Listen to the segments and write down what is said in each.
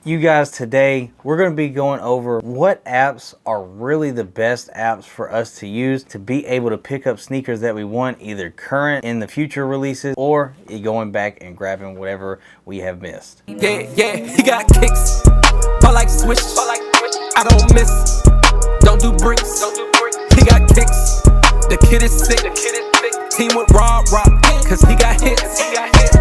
You guys, today we're going to be going over what apps are really the best apps for us to use to be able to pick up sneakers that we want, either current in the future releases or going back and grabbing whatever we have missed. Yeah, he got kicks. Ball like swish. I don't miss. Don't do bricks. He got kicks. The kid is sick. Team with raw, cause he got hits. He got kicks.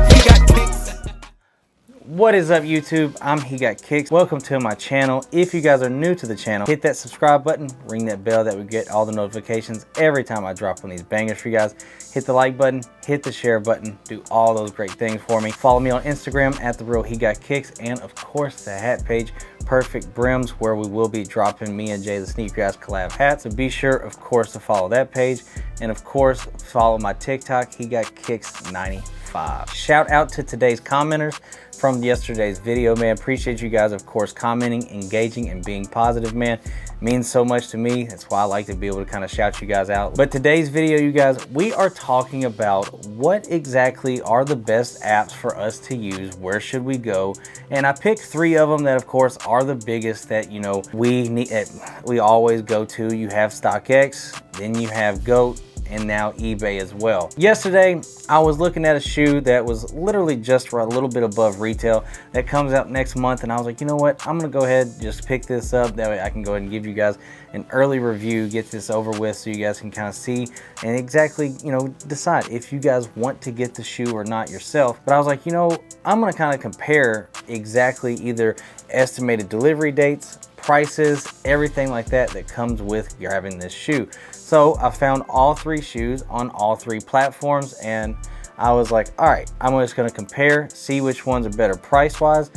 What is up, YouTube? I'm He Got Kicks. Welcome to my channel. If you guys are new to the channel, hit that subscribe button, ring that bell that we get all the notifications every time I drop one of these bangers for you guys. Hit the like button, hit the share button, do all those great things for me. Follow me on Instagram at therealhegotkickz, and of course the hat page, Perfectbrimz, where we will be dropping me and Jay the SNEAKERHEADS collab hats. So be sure, of course, to follow that page, and of course follow my TikTok, He Got Kicks 95. Shout out to today's commenters from yesterday's video, man. Appreciate you guys, of course, commenting, engaging, and being positive, man. Means so much to me. That's why I like to be able to kind of shout you guys out. But today's video, you guys, we are talking about what exactly are the best apps for us to use. Where should we go? And I picked 3 of them that, of course, are the biggest that, you know, we always go to. You have Stockx, then you have GOAT, and now eBay as well. Yesterday, I was looking at a shoe that was literally just for a little bit above retail that comes out next month, and I was like, you know what, I'm gonna go ahead and just pick this up. That way I can go ahead and give you guys an early review, get this over with so you guys can kind of see and exactly, you know, decide if you guys want to get the shoe or not yourself. But I was like, you know, I'm gonna kind of compare exactly either estimated delivery dates, prices, everything like that that comes with grabbing this shoe. So I found all 3 shoes on all 3 platforms, and I was like, all right, I'm just gonna compare, see which ones are better price-wise,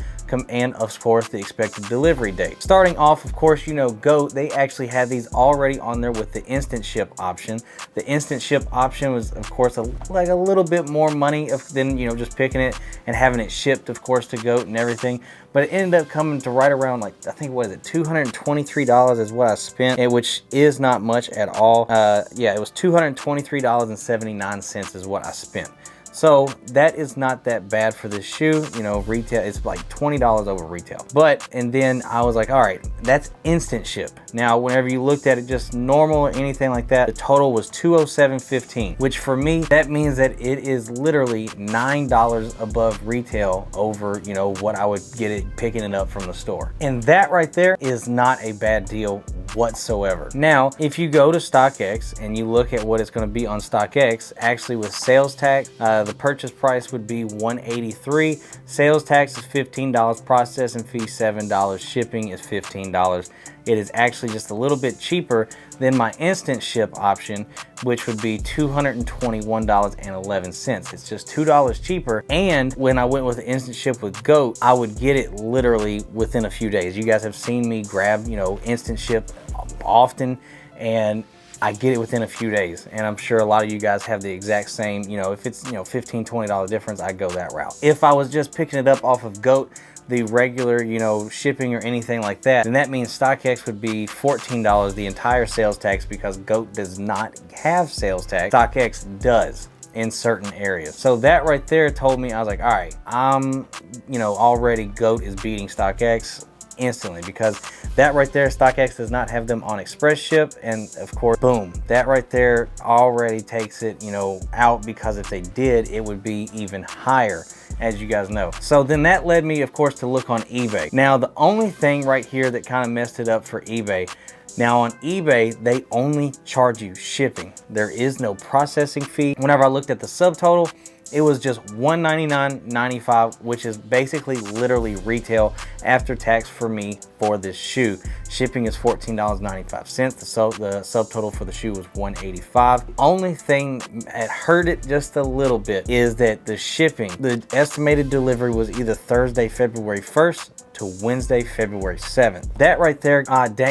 and of course the expected delivery date. Starting off, of course, you know, GOAT, they actually had these already on there with the instant ship option. The instant ship option was, of course, like a little bit more money than, you know, just picking it and having it shipped, of course, to GOAT and everything. But it ended up coming to right around, like, I think, what is it, $223 is what I spent, which is not much at all. Yeah, it was $223.79 is what I spent. So that is not that bad for this shoe. You know, retail, it's like $20 over retail. But, and then I was like, all right, that's instant ship. Now, whenever you looked at it just normal or anything like that, the total was $207.15, which for me, that means that it is literally $9 above retail over, you know, what I would get it picking it up from the store. And that right there is not a bad deal whatsoever. Now, if you go to Stockx and you look at what it's going to be on Stockx, actually with sales tax, the purchase price would be $183. Sales tax is $15, processing fee $7, shipping is $15. It is actually just a little bit cheaper than my instant ship option, which would be $221.11. It's just $2 cheaper. And when I went with the instant ship with GOAT, I would get it literally within a few days. You guys have seen me grab, you know, instant ship often, and I get it within a few days. And I'm sure a lot of you guys have the exact same, you know, if it's, you know, $15, $20 difference, I go that route. If I was just picking it up off of GOAT, the regular, you know, shipping or anything like that, then that means Stockx would be $14, the entire sales tax, because GOAT does not have sales tax. Stockx does in certain areas. So that right there told me, I was like, all right, you know, already GOAT is beating Stockx instantly, because that right there, Stockx does not have them on express ship, and of course, boom, that right there already takes it, you know, out, because if they did, it would be even higher, as you guys know. So then that led me, of course, to look on eBay. Now, the only thing right here that kind of messed it up for eBay, now on eBay, they only charge you shipping. There is no processing fee. Whenever I looked at the subtotal, it was just $199.95, which is basically literally retail after tax for me for this shoe. Shipping is $14.95. The subtotal for the shoe was $185. Only thing that hurt it just a little bit is that the shipping, the estimated delivery was either Thursday, February 1st to Wednesday, February 7th. That right there,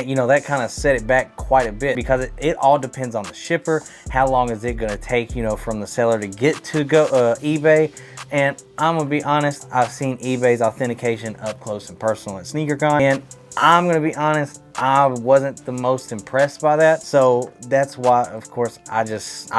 you know, that kind of set it back quite a bit, because it all depends on the shipper. How long is it gonna take, you know, from the seller to get to eBay? And I'm gonna be honest, I've seen eBay's authentication up close and personal at SneakerCon, and I'm gonna be honest, I wasn't the most impressed by that. So that's why, of course, I'm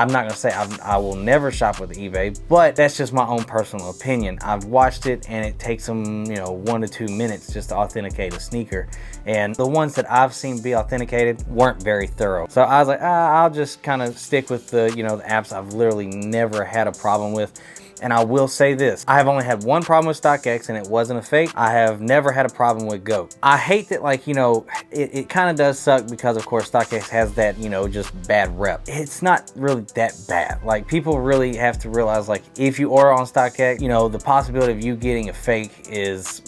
not gonna say I will never shop with eBay, but that's just my own personal opinion. I've watched it and it takes them, you know, 1 to 2 minutes just to authenticate a sneaker. And the ones that I've seen be authenticated weren't very thorough. So I was like, I'll just kind of stick with the, you know, the apps I've literally never had a problem with. And I will say this, I have only had one problem with Stockx and it wasn't a fake. I have never had a problem with GOAT. I hate that, like, you know, it kind of does suck because of course Stockx has that, you know, just bad rep. It's not really that bad. Like, people really have to realize, like, if you order on Stockx, you know, the possibility of you getting a fake is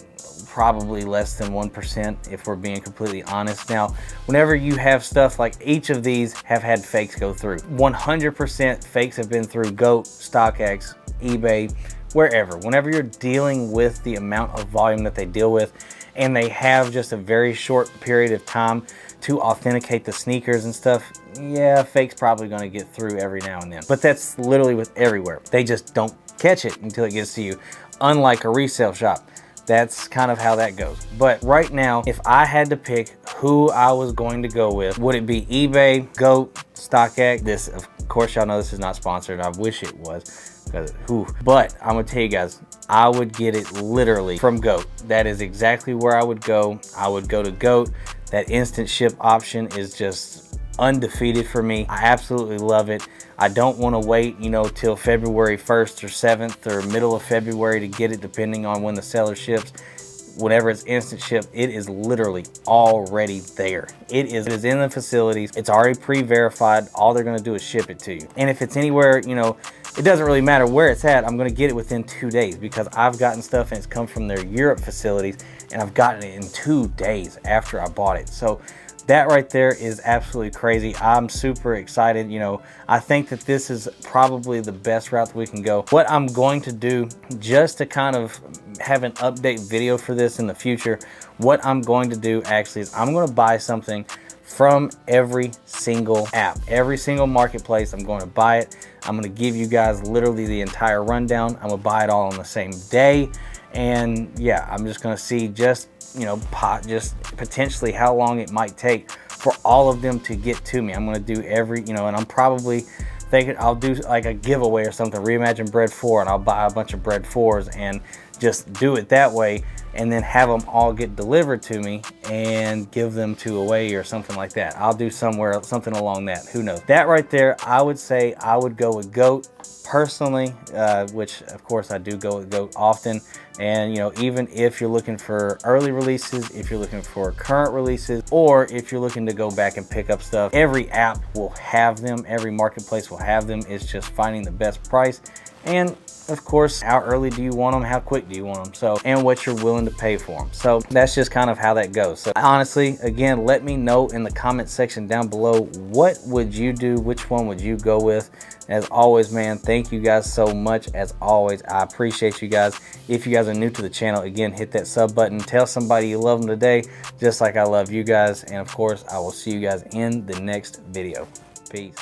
probably less than 1%, if we're being completely honest. Now, whenever you have stuff like each of these have had fakes go through, 100% fakes have been through GOAT, Stockx, eBay, wherever. Whenever you're dealing with the amount of volume that they deal with, and they have just a very short period of time to authenticate the sneakers and stuff, yeah, fake's probably going to get through every now and then. But that's literally with everywhere. They just don't catch it until it gets to you, unlike a resale shop. That's kind of how that goes. But right now, if I had to pick who I was going to go with, would it be eBay, GOAT, StockX? This, of course, y'all know this is not sponsored. I wish it was, because but I'm gonna tell you guys, I would get it literally from GOAT. That is exactly where I would go. I would go to GOAT. That instant ship option is just undefeated for me. I absolutely love it. I don't want to wait, you know, till February 1st or 7th or middle of February to get it, depending on when the seller ships. Whenever it's instant ship, it is literally already there. It is in the facilities. It's already pre-verified. All they're going to do is ship it to you. And if it's anywhere, you know, it doesn't really matter where it's at. I'm going to get it within 2 days, because I've gotten stuff and it's come from their Europe facilities, and I've gotten it in 2 days after I bought it. So that right there is absolutely crazy. I'm super excited. You know, I think that this is probably the best route that we can go. What I'm going to do, just to kind of have an update video for this in the future, what I'm going to do actually is I'm going to buy something from every single app, every single marketplace. I'm going to buy it. I'm going to give you guys literally the entire rundown. I'm going to buy it all on the same day. And yeah, I'm just going to see just, you know, just potentially how long it might take for all of them to get to me. I'm going to do every, you know, and I'm probably thinking I'll do like a giveaway or something, Reimagine Bread 4, and I'll buy a bunch of Bread 4s and just do it that way, and then have them all get delivered to me and give them to away or something like that. I'll do something along that, who knows. That right there, I would say I would go with GOAT personally, which of course I do go with GOAT often. And you know, even if you're looking for early releases, if you're looking for current releases, or if you're looking to go back and pick up stuff, every app will have them, every marketplace will have them. It's just finding the best price, and of course, how early do you want them, how quick do you want them, so, and what you're willing to pay for them. So that's just kind of how that goes. So honestly, again, let me know in the comment section down below, what would you do, which one would you go with? As always, man, thank you guys so much. As always, I appreciate you guys. If you guys are new to the channel, again, hit that sub button, tell somebody you love them today, just like I love you guys. And of course, I will see you guys in the next video. Peace.